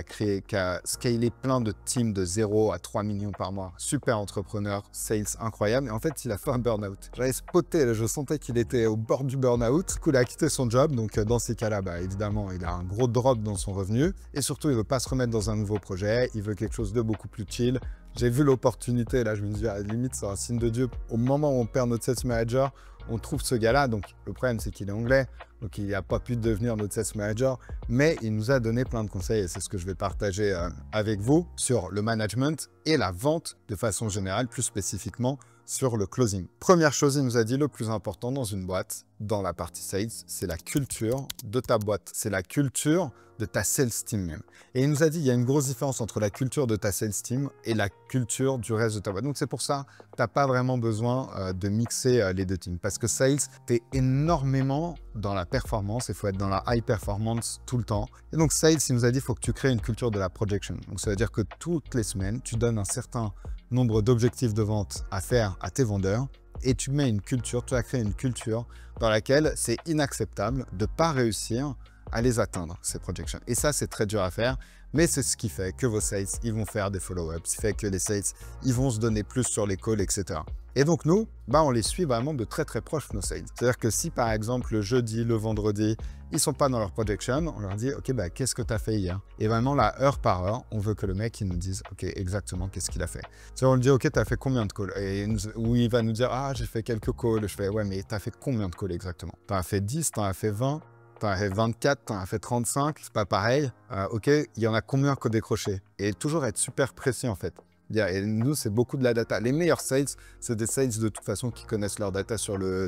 a scalé plein de teams de 0 à 3 millions par mois. Super entrepreneur, sales incroyable. Et en fait, il a fait un burn-out. J'avais spoté, je sentais qu'il était au bord du burn-out. Du coup, il a quitté son job. Donc, dans ces cas-là, évidemment, il a un gros drop dans son revenu. Et surtout, il ne veut pas se remettre dans un nouveau projet. Il veut quelque chose de beaucoup plus chill. J'ai vu l'opportunité. Là, je me dis, à la limite, c'est un signe de Dieu. Au moment où on perd notre sales manager, on trouve ce gars-là. Donc, le problème, c'est qu'il est anglais. Donc, il n'a pas pu devenir notre sales manager. Mais il nous a donné plein de conseils. Et c'est ce que je vais partager avec vous sur le management et la vente de façon générale, plus spécifiquement sur le closing. Première chose, il nous a dit le plus important dans une boîte, dans la partie sales, c'est la culture de ta boîte. C'est la culture de ta sales team même. Et il nous a dit, il y a une grosse différence entre la culture de ta sales team et la culture du reste de ta boîte. Donc, c'est pour ça, tu n'as pas vraiment besoin de mixer les deux teams. Parce que sales, tu es énormément dans la performance. Il faut être dans la high performance tout le temps. Et donc, sales, il nous a dit, il faut que tu crées une culture de la projection. Donc, ça veut dire que toutes les semaines, tu donnes un certain nombre d'objectifs de vente à faire à tes vendeurs et tu mets une culture, tu as créé une culture dans laquelle c'est inacceptable de ne pas réussir à les atteindre, ces projections. Et ça, c'est très dur à faire, mais c'est ce qui fait que vos sales, ils vont faire des follow-ups, ce qui fait que les sales, ils vont se donner plus sur les calls, etc. Et donc, nous, on les suit vraiment de très, très proche, nos sales. C'est-à-dire que si, par exemple, le jeudi, le vendredi, ils ne sont pas dans leur projection, on leur dit, OK, qu'est-ce que tu as fait hier? Et vraiment, là, heure par heure, on veut que le mec, il nous dise, OK, exactement, qu'est-ce qu'il a fait? On lui dit, OK, tu as fait combien de calls? Et où il va nous dire, ah, j'ai fait quelques calls. Je fais, ouais, mais tu as fait combien de calls exactement? Tu en as fait 10, tu en as fait 20? T'en as fait 24, t'en as fait 35, c'est pas pareil. OK, il y en a combien qu'on décroché? Et toujours être super précis en fait. Et nous, c'est beaucoup de la data. Les meilleurs sales, c'est des sales de toute façon qui connaissent leur data sur le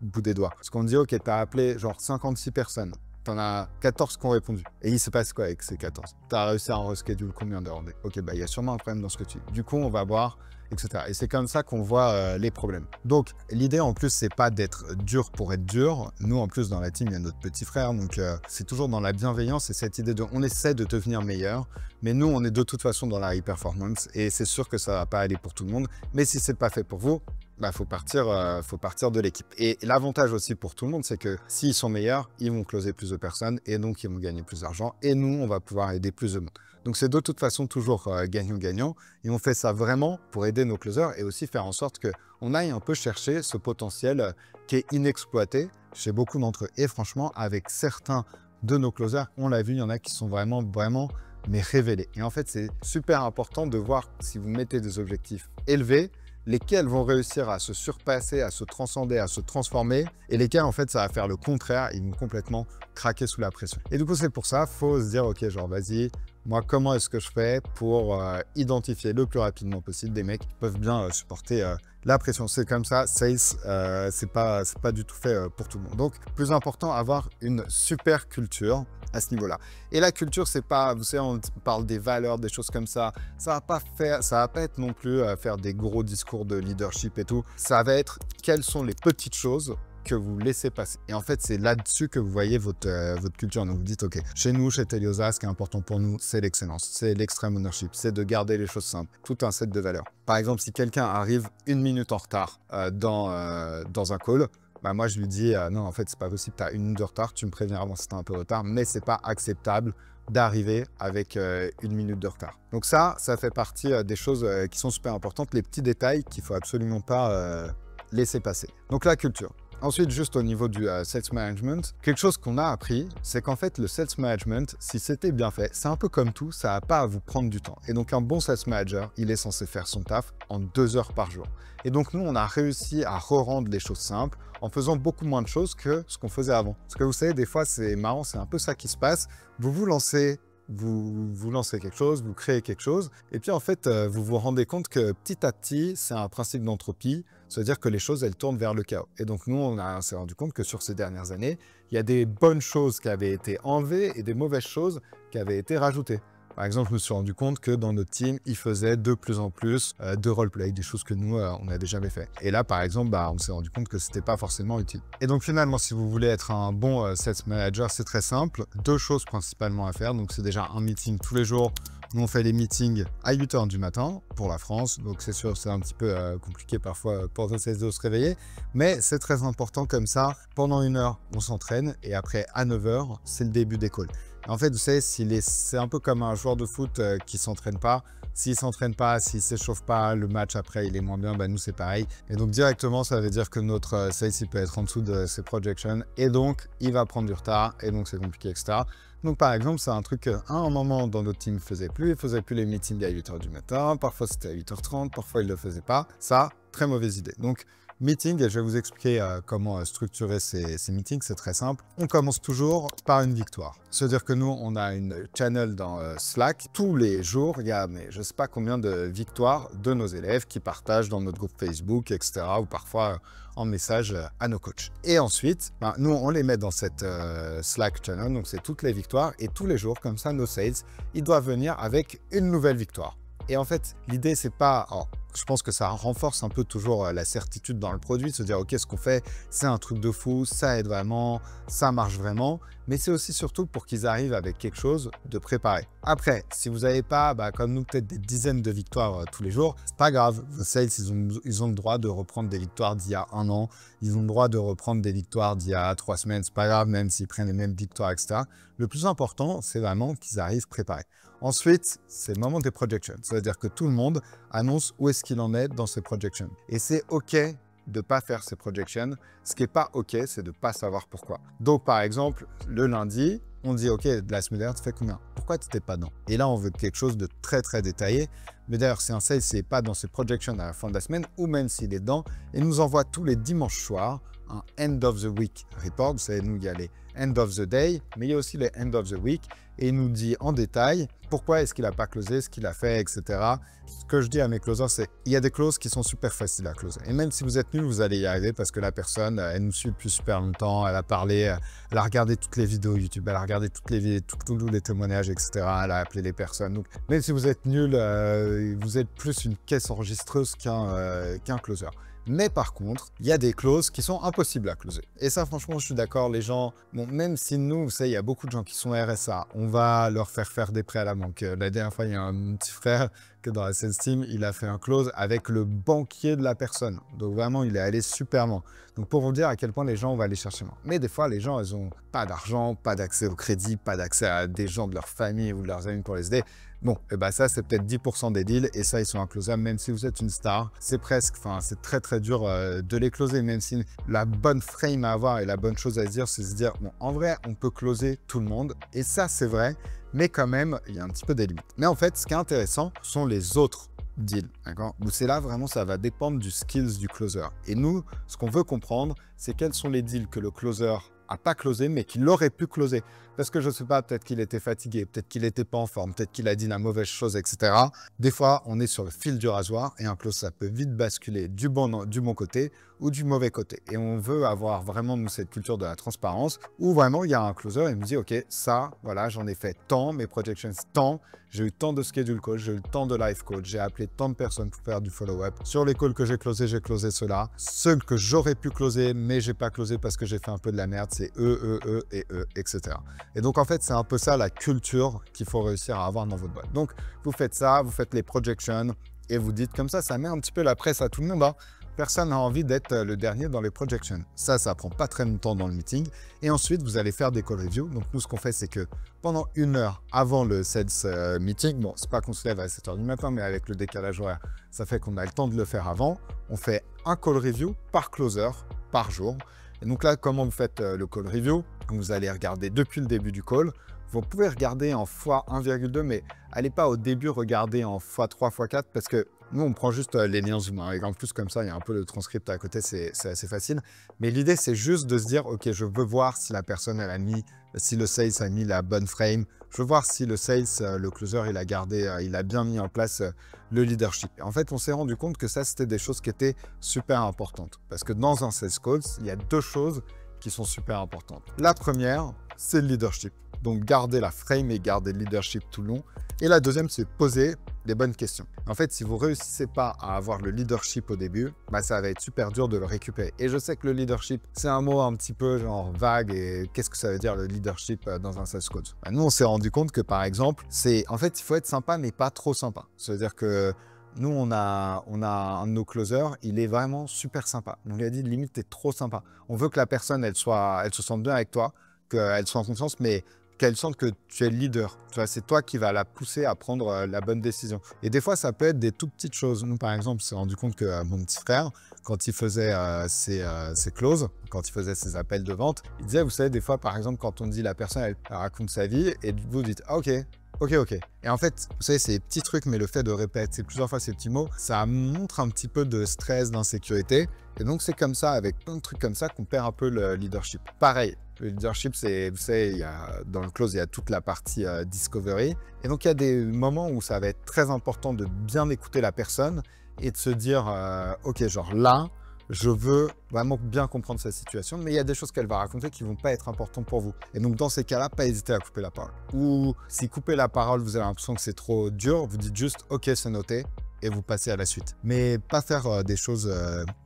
bout des doigts. Parce qu'on dit, OK, t'as appelé genre 56 personnes. T'en as 14 qui ont répondu. Et il se passe quoi avec ces 14? T'as réussi à en reschedule combien d'heures? OK, il y a sûrement un problème dans ce que tu dis. Du coup, on va voir, etc. Et c'est comme ça qu'on voit les problèmes. Donc, l'idée en plus, c'est pas d'être dur pour être dur. Nous, en plus, dans la team, il y a notre petit frère. Donc, c'est toujours dans la bienveillance et cette idée de, on essaie de devenir meilleur. Mais nous, on est de toute façon dans la high performance. Et c'est sûr que ça va pas aller pour tout le monde. Mais si c'est pas fait pour vous, faut partir de l'équipe. Et l'avantage aussi pour tout le monde, c'est que s'ils sont meilleurs, ils vont closer plus de personnes et donc ils vont gagner plus d'argent. Et nous, on va pouvoir aider plus de monde. Donc, c'est de toute façon toujours gagnant-gagnant. Et on fait ça vraiment pour aider nos closers et aussi faire en sorte qu'on aille un peu chercher ce potentiel qui est inexploité chez beaucoup d'entre eux. Et franchement, avec certains de nos closers, on l'a vu, il y en a qui sont vraiment mais révélés. Et en fait, c'est super important de voir si vous mettez des objectifs élevés, lesquels vont réussir à se surpasser, à se transcender, à se transformer, et lesquels, en fait, ça va faire le contraire, ils vont complètement craquer sous la pression. Et du coup, c'est pour ça, il faut se dire, OK, genre, vas-y, moi, comment est-ce que je fais pour identifier le plus rapidement possible des mecs qui peuvent bien supporter la pression? C'est comme ça, sales, c'est pas du tout fait pour tout le monde. Donc, plus important, avoir une super culture à ce niveau-là. Et la culture, c'est pas, vous savez, on parle des valeurs, des choses comme ça. Ça va pas être non plus faire des gros discours de leadership et tout. Ça va être quelles sont les petites choses que vous laissez passer. Et en fait, c'est là-dessus que vous voyez votre culture. Donc, vous dites, OK, chez nous, chez Teliosa, ce qui est important pour nous, c'est l'excellence, c'est l'extreme ownership, c'est de garder les choses simples, tout un set de valeurs. Par exemple, si quelqu'un arrive 1 minute en retard dans un call, moi, je lui dis, non, en fait, c'est pas possible, tu as 1 minute de retard, tu me préviens avant si tu as un peu de retard, mais c'est pas acceptable d'arriver avec 1 minute de retard. Donc ça fait partie des choses qui sont super importantes, les petits détails qu'il faut absolument pas laisser passer. Donc la culture. Ensuite, juste au niveau du sales management, quelque chose qu'on a appris, c'est qu'en fait, le sales management, si c'était bien fait, c'est un peu comme tout, ça n'a pas à vous prendre du temps. Et donc, un bon sales manager, il est censé faire son taf en 2 heures par jour. Et donc, nous, on a réussi à re-rendre les choses simples en faisant beaucoup moins de choses que ce qu'on faisait avant. Parce que vous savez, des fois, c'est marrant, c'est un peu ça qui se passe. Vous lancez quelque chose, vous créez quelque chose, et puis en fait, vous vous rendez compte que petit à petit, c'est un principe d'entropie, c'est-à-dire que les choses, elles tournent vers le chaos. Et donc nous, on s'est rendu compte que sur ces dernières années, il y a des bonnes choses qui avaient été enlevées et des mauvaises choses qui avaient été rajoutées. Par exemple, je me suis rendu compte que dans notre team, ils faisaient de plus en plus de roleplay, des choses que nous, on n'avait jamais fait. Et là, par exemple, on s'est rendu compte que c'était pas forcément utile. Et donc finalement, si vous voulez être un bon sales manager, c'est très simple. 2 choses principalement à faire. Donc c'est déjà un meeting tous les jours. Nous, on fait les meetings à 8 h du matin pour la France. Donc c'est sûr, c'est un petit peu compliqué parfois pour nos sales de se réveiller. Mais c'est très important comme ça. Pendant 1 heure, on s'entraîne. Et après, à 9 h, c'est le début des calls. En fait, vous savez, c'est un peu comme un joueur de foot qui ne s'entraîne pas. S'il ne s'entraîne pas, s'il ne s'échauffe pas, le match après, il est moins bien. Nous, c'est pareil. Et donc, directement, ça veut dire que notre sales, il peut être en dessous de ses projections. Et donc, il va prendre du retard. Et donc, c'est compliqué, etc. Donc, par exemple, c'est un truc qu'à un moment dans notre team ne faisait plus. Il ne faisait plus les meetings à 8 h du matin. Parfois, c'était à 8 h 30. Parfois, il ne le faisait pas. Ça, très mauvaise idée. Donc, meeting, et je vais vous expliquer comment structurer ces meetings, c'est très simple. On commence toujours par une victoire. C'est-à-dire que nous, on a une channel dans Slack. Tous les jours, il y a, mais je ne sais pas combien de victoires de nos élèves qui partagent dans notre groupe Facebook, etc. ou parfois en message à nos coachs. Et ensuite, nous, on les met dans cette Slack channel, donc c'est toutes les victoires. Et tous les jours, comme ça, nos sales, ils doivent venir avec une nouvelle victoire. Et en fait, l'idée, c'est pas... je pense que ça renforce un peu toujours la certitude dans le produit, de se dire, OK, ce qu'on fait, c'est un truc de fou, ça aide vraiment, ça marche vraiment. Mais c'est aussi surtout pour qu'ils arrivent avec quelque chose de préparé. Après, si vous n'avez pas, comme nous, peut-être des dizaines de victoires tous les jours, c'est pas grave. Vos sales, ils ont le droit de reprendre des victoires d'il y a 1 an. Ils ont le droit de reprendre des victoires d'il y a 3 semaines. C'est pas grave, même s'ils prennent les mêmes victoires, etc. Le plus important, c'est vraiment qu'ils arrivent préparés. Ensuite, c'est le moment des projections. C'est-à-dire que tout le monde annonce où est-ce qu'il en est dans ses projections. Et c'est OK de ne pas faire ses projections. Ce qui n'est pas OK, c'est de ne pas savoir pourquoi. Donc, par exemple, le lundi, on dit, OK, de la semaine dernière, tu fais combien? Pourquoi tu n'étais pas dedans? Et là, on veut quelque chose de très, très détaillé. Mais d'ailleurs, si un sales n'est pas dans ses projections à la fin de la semaine, ou même s'il est dedans, il nous envoie tous les dimanches soirs un End of the Week report. Vous savez, nous, il y a les End of the Day, mais il y a aussi les End of the Week. Et il nous dit en détail pourquoi est-ce qu'il n'a pas closé, ce qu'il a fait, etc. Ce que je dis à mes closers, c'est il y a des clauses qui sont super faciles à closer. Et même si vous êtes nul, vous allez y arriver parce que la personne, elle nous suit depuis super longtemps, elle a parlé, elle a regardé toutes les vidéos YouTube, elle a regardé tous les témoignages, etc. Elle a appelé les personnes. Donc, même si vous êtes nul, vous êtes plus une caisse enregistreuse qu'un closer. Mais par contre, il y a des clauses qui sont impossibles à closer. Et ça, franchement, je suis d'accord, les gens, bon, même si nous, vous savez, il y a beaucoup de gens qui sont RSA, on va leur faire des prêts à la banque. La dernière fois, il y a un petit frère que dans la sales team, il a fait un close avec le banquier de la personne. Donc vraiment, il est allé super loin. Donc pour vous dire à quel point les gens vont aller chercher loin. Mais des fois, les gens, ils n'ont pas d'argent, pas d'accès au crédit, pas d'accès à des gens de leur famille ou de leurs amis pour les aider. Bon, et ça, c'est peut-être 10% des deals et ça, ils sont inclosables. Même si vous êtes une star, c'est presque, c'est très, très dur de les closer. Même si la bonne frame à avoir et la bonne chose à se dire, c'est se dire, bon, en vrai, on peut closer tout le monde. Et ça, c'est vrai, mais quand même, il y a un petit peu des limites. Mais en fait, ce qui est intéressant sont les autres deals, d'accord? C'est là, vraiment, ça va dépendre du skills du closer. Et nous, ce qu'on veut comprendre, c'est quels sont les deals que le closer a pas closé, mais qu'il aurait pu closer. Parce que je ne sais pas, peut-être qu'il était fatigué, peut-être qu'il n'était pas en forme, peut-être qu'il a dit la mauvaise chose, etc. Des fois, on est sur le fil du rasoir et un close, ça peut vite basculer du bon côté ou du mauvais côté. Et on veut avoir vraiment, nous, cette culture de la transparence où vraiment, il y a un closer et il me dit, OK, ça, voilà, j'en ai fait tant, mes projections, tant, j'ai eu tant de schedule calls, j'ai eu tant de live calls, j'ai appelé tant de personnes pour faire du follow-up. Sur les calls que j'ai closé cela. Ceux que j'aurais pu closer, mais j'ai pas closé parce que j'ai fait un peu de la merde, c'est eux, etc. Et donc, en fait, c'est un peu ça la culture qu'il faut réussir à avoir dans votre boîte. Donc, vous faites ça, vous faites les projections et vous dites comme ça met un petit peu la presse à tout le monde. Hein. Personne n'a envie d'être le dernier dans les projections. Ça prend pas très longtemps dans le meeting. Et ensuite, vous allez faire des call reviews. Donc, nous, ce qu'on fait, c'est que pendant 1 heure avant le sales meeting, bon, c'est pas qu'on se lève à 7 h du matin, mais avec le décalage horaire, ça fait qu'on a le temps de le faire avant. On fait un call review par closer par jour. Et donc là, comment vous faites le call review? Vous allez regarder depuis le début du call. Vous pouvez regarder en x1,2, mais allez pas au début regarder en x3, x4, parce que nous, on prend juste les liens Zoom. Et en plus, comme ça, il y a un peu le transcript à côté, c'est assez facile. Mais l'idée, c'est juste de se dire, OK, je veux voir si la personne, elle a mis, si le sales a mis la bonne frame. Je veux voir si le sales, le closer, il a gardé, il a bien mis en place le leadership. Et en fait, on s'est rendu compte que ça, c'était des choses qui étaient super importantes. Parce que dans un sales call, il y a deux choses qui sont super importantes. La première, c'est le leadership. Donc, garder la frame et garder le leadership tout le long. Et la deuxième, c'est poser les bonnes questions. En fait, si vous ne réussissez pas à avoir le leadership au début, bah, ça va être super dur de le récupérer. Et je sais que le leadership, c'est un mot un petit peu genre vague. Et qu'est-ce que ça veut dire le leadership dans un sales coach? Bah, nous, on s'est rendu compte que, par exemple, en fait, il faut être sympa, mais pas trop sympa. C'est-à-dire que nous, on a un de nos closers, il est vraiment super sympa. On lui a dit, limite, t'es trop sympa. On veut que la personne, elle se sente bien avec toi, qu'elle soit en confiance, mais qu'elle sente que tu es le leader. Tu vois, c'est toi qui vas la pousser à prendre la bonne décision. Et des fois, ça peut être des toutes petites choses. Nous, par exemple, on s'est rendu compte que mon petit frère, quand il faisait ses closes, quand il faisait ses appels de vente, il disait, vous savez, des fois, par exemple, quand on dit la personne, elle raconte sa vie, et vous dites, ah, OK. Et en fait, vous savez, c'est des petits trucs, mais le fait de répéter plusieurs fois ces petits mots, ça montre un petit peu de stress, d'insécurité. Et donc, c'est comme ça, avec plein de trucs comme ça, qu'on perd un peu le leadership. Pareil, le leadership, c'est, vous savez, dans le close, il y a toute la partie discovery. Et donc, il y a des moments où ça va être très important de bien écouter la personne et de se dire, OK, genre là, je veux vraiment bien comprendre sa situation, mais il y a des choses qu'elle va raconter qui ne vont pas être importantes pour vous. Et donc, dans ces cas-là, pas hésiter à couper la parole. Ou si couper la parole, vous avez l'impression que c'est trop dur, vous dites juste « OK, c'est noté » et vous passez à la suite. Mais pas faire des choses,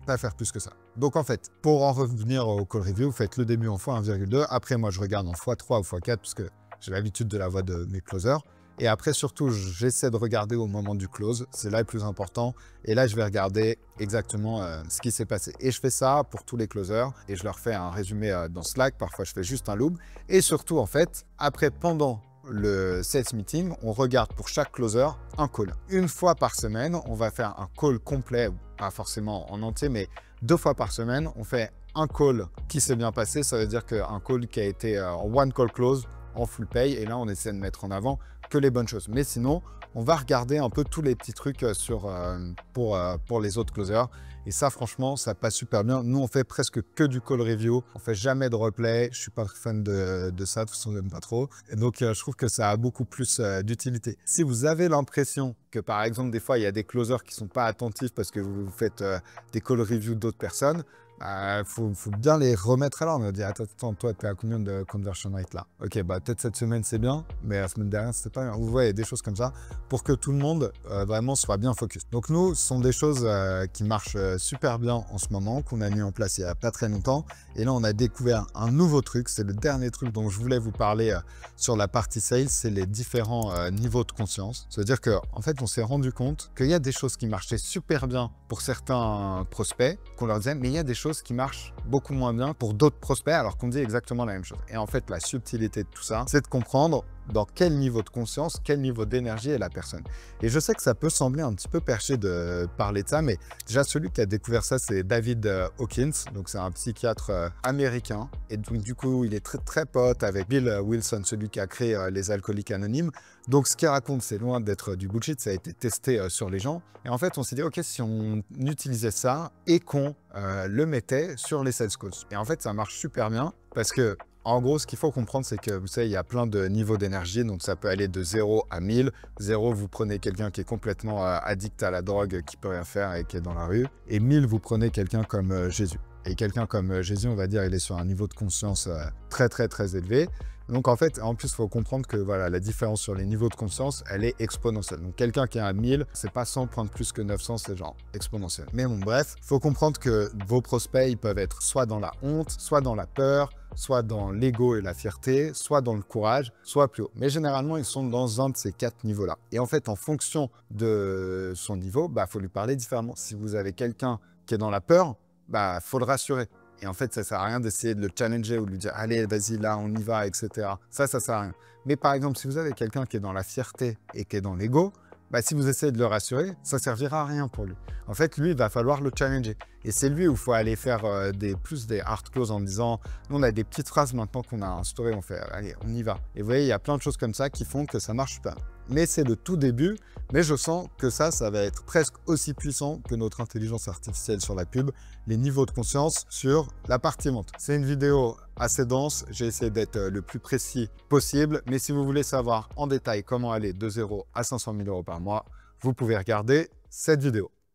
pas faire plus que ça. Donc, en fait, pour en revenir au call review, vous faites le début en x1,2. Après, moi, je regarde en x3 ou x4 parce que j'ai l'habitude de la voix de mes closers. Et après, surtout, j'essaie de regarder au moment du close. C'est là le plus important. Et là, je vais regarder exactement ce qui s'est passé. Et je fais ça pour tous les closers. Et je leur fais un résumé dans Slack. Parfois, je fais juste un loop. Et surtout, en fait, après, pendant le sales meeting, on regarde pour chaque closer un call. Une fois par semaine, on va faire un call complet, pas forcément en entier, mais 2 fois par semaine, on fait un call qui s'est bien passé. Ça veut dire qu'un call qui a été en one call close, en full pay. Et là, on essaie de mettre en avant que les bonnes choses. Mais sinon, on va regarder un peu tous les petits trucs pour les autres closers. Et ça, franchement, ça passe super bien. Nous, on fait presque que du call review. On fait jamais de replay. Je suis pas fan de ça. De toute façon, j'aime pas trop. Et donc, je trouve que ça a beaucoup plus d'utilité. Si vous avez l'impression que, par exemple, des fois, il y a des closers qui sont pas attentifs parce que vous faites des call review d'autres personnes, faut bien les remettre à l'ordre. On va dire, attends, toi, tu es à combien de conversion rate là? Ok, bah peut-être cette semaine, c'est bien, mais la semaine dernière, c'était pas bien. Vous voyez, des choses comme ça pour que tout le monde vraiment soit bien focus. Donc nous, ce sont des choses qui marchent super bien en ce moment, qu'on a mis en place il y a pas très longtemps. Et là, on a découvert un nouveau truc. C'est le dernier truc dont je voulais vous parler sur la partie sales, c'est les différents niveaux de conscience. C'est-à-dire qu'en fait, on s'est rendu compte qu'il y a des choses qui marchaient super bien pour certains prospects, qu'on leur disait, mais il y a des choses qui marchent beaucoup moins bien pour d'autres prospects, alors qu'on dit exactement la même chose. Et en fait, la subtilité de tout ça, c'est de comprendre dans quel niveau de conscience, quel niveau d'énergie est la personne. Et je sais que ça peut sembler un petit peu perché de parler de ça, mais déjà celui qui a découvert ça, c'est David Hawkins. Donc c'est un psychiatre américain. Et donc du coup, il est très très pote avec Bill Wilson, celui qui a créé les Alcooliques Anonymes. Donc ce qu'il raconte, c'est loin d'être du bullshit, ça a été testé sur les gens. Et en fait, on s'est dit, ok, si on utilisait ça et qu'on le mettait sur les sales calls. Et en fait, ça marche super bien parce que en gros, ce qu'il faut comprendre, c'est que vous savez, il y a plein de niveaux d'énergie. Donc, ça peut aller de 0 à 1000. 0, vous prenez quelqu'un qui est complètement addict à la drogue, qui peut rien faire et qui est dans la rue. Et 1000, vous prenez quelqu'un comme Jésus. Et quelqu'un comme Jésus, on va dire, il est sur un niveau de conscience très, très, très élevé. Donc, en fait, en plus, il faut comprendre que voilà, la différence sur les niveaux de conscience, elle est exponentielle. Donc, quelqu'un qui est à 1000, c'est pas 100 points de plus que 900, c'est genre exponentiel. Mais bon, bref, il faut comprendre que vos prospects, ils peuvent être soit dans la honte, soit dans la peur, soit dans l'ego et la fierté, soit dans le courage, soit plus haut. Mais généralement, ils sont dans un de ces 4 niveaux-là. Et en fait, en fonction de son niveau, bah, faut lui parler différemment. Si vous avez quelqu'un qui est dans la peur, bah, faut le rassurer. Et en fait, ça sert à rien d'essayer de le challenger ou de lui dire « Allez, vas-y, là, on y va, etc. » Ça sert à rien. Mais par exemple, si vous avez quelqu'un qui est dans la fierté et qui est dans l'ego, bah, si vous essayez de le rassurer, ça servira à rien pour lui. En fait, lui, il va falloir le challenger. Et c'est lui où il faut aller faire plus des hard close en disant, nous on a des petites phrases maintenant qu'on a instaurées, on fait, allez, on y va. Et vous voyez, il y a plein de choses comme ça qui font que ça marche pas. Mais c'est le tout début, mais je sens que ça va être presque aussi puissant que notre intelligence artificielle sur la pub, les niveaux de conscience sur la partie vente. C'est une vidéo assez dense, j'ai essayé d'être le plus précis possible, mais si vous voulez savoir en détail comment aller de 0 à 500 000 € par mois, vous pouvez regarder cette vidéo.